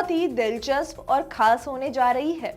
बहुत ही दिलचस्प और खास होने जा रही है।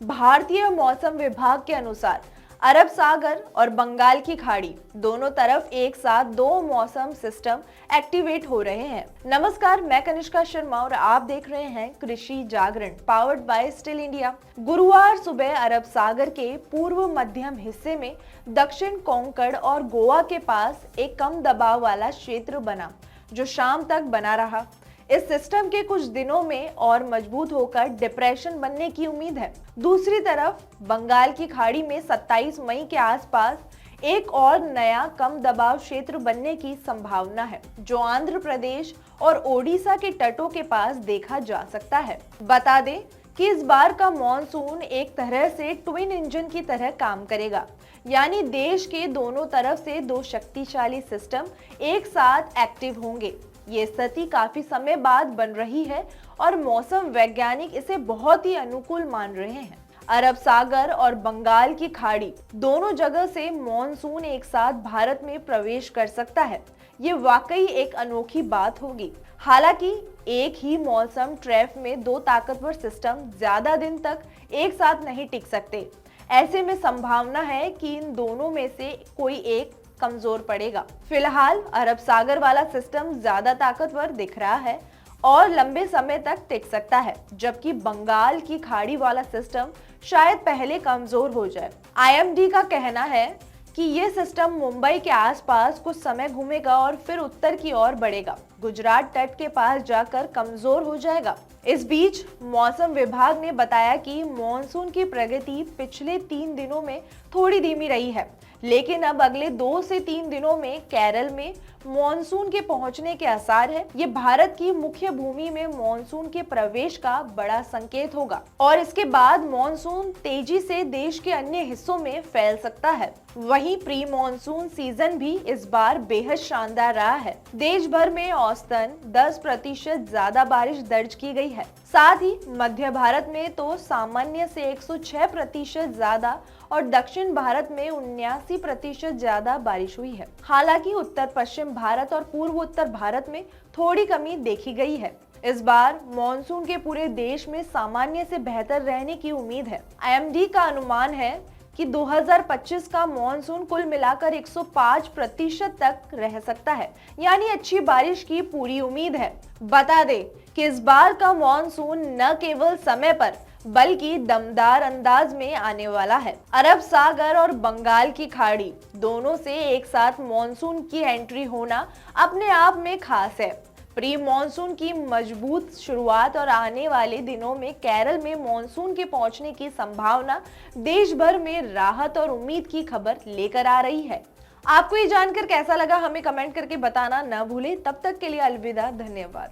भारतीय मौसम विभाग के अनुसार अरब सागर और बंगाल की खाड़ी दोनों तरफ एक साथ दो मौसम सिस्टम एक्टिवेट हो रहे हैं। नमस्कार, मैं कनिष्का शर्मा और आप देख रहे हैं कृषि जागरण पावर्ड बाय स्टिल इंडिया। गुरुवार सुबह अरब सागर के पूर्व मध्यम हिस्से में दक्षिण कोंकण और गोवा के पास एक कम दबाव वाला क्षेत्र बना, जो शाम तक बना रहा। इस सिस्टम के कुछ दिनों में और मजबूत होकर डिप्रेशन बनने की उम्मीद है। दूसरी तरफ बंगाल की खाड़ी में 27 मई के आसपास एक और नया कम दबाव क्षेत्र बनने की संभावना है, जो आंध्र प्रदेश और ओडिशा के तटों के पास देखा जा सकता है। बता दें कि इस बार का मॉनसून एक तरह से ट्विन इंजन की तरह काम करेगा, यानी देश के दोनों तरफ से दो शक्तिशाली सिस्टम एक साथ एक्टिव होंगे। ये स्थिति काफी समय बाद बन रही है और मौसम वैज्ञानिक इसे बहुत ही अनुकूल मान रहे हैं। अरब सागर और बंगाल की खाड़ी दोनों जगह से मॉनसून एक साथ भारत में प्रवेश कर सकता है। ये वाकई एक अनोखी बात होगी। हालांकि एक ही मौसम ट्रैफ में दो ताकतवर सिस्टम ज्यादा दिन तक एक साथ नहीं टिक सकते। ऐसे में संभावना है कि इन दोनों में से कोई एक कमजोर पड़ेगा। फिलहाल अरब सागर वाला सिस्टम ज्यादा ताकतवर दिख रहा है और लंबे समय तक टिक सकता है, जबकि बंगाल की खाड़ी वाला सिस्टम शायद पहले कमजोर हो जाए। आईएमडी का कहना है कि ये सिस्टम मुंबई के आसपास कुछ समय घूमेगा और फिर उत्तर की ओर बढ़ेगा, गुजरात तट के पास जाकर कमजोर हो जाएगा। इस बीच मौसम विभाग ने बताया कि मॉनसून की प्रगति पिछले 3 दिनों में थोड़ी धीमी रही है, लेकिन अब अगले 2 से 3 दिनों में केरल में मॉनसून के पहुंचने के आसार है। ये भारत की मुख्य भूमि में मॉनसून के प्रवेश का बड़ा संकेत होगा और इसके बाद मॉनसून तेजी से देश के अन्य हिस्सों में फैल सकता है। वहीं प्री मॉनसून सीजन भी इस बार बेहद शानदार रहा है। देश भर में औसतन 10% ज्यादा बारिश दर्ज की गई है। साथ ही मध्य भारत में तो सामान्य से 106% ज्यादा और दक्षिण भारत में 79% ज्यादा बारिश हुई है। हालांकि उत्तर पश्चिम भारत और पूर्व उत्तर भारत में थोड़ी कमी देखी गई है। इस बार मॉनसून के पूरे देश में सामान्य से बेहतर रहने की उम्मीद है। आईएमडी का अनुमान है कि 2025 का मॉनसून कुल मिलाकर 105% तक रह सकता है, यानी अच्छी बारिश की पूरी उम्मीद है। बता दें कि इस बार का मॉनसून न केवल समय पर बल्कि दमदार अंदाज में आने वाला है। अरब सागर और बंगाल की खाड़ी दोनों से एक साथ मॉनसून की एंट्री होना अपने आप में खास है। प्री मॉनसून की मजबूत शुरुआत और आने वाले दिनों में केरल में मॉनसून के पहुंचने की संभावना देश भर में राहत और उम्मीद की खबर लेकर आ रही है। आपको ये जानकर कैसा लगा, हमें कमेंट करके बताना न भूलें। तब तक के लिए अलविदा, धन्यवाद।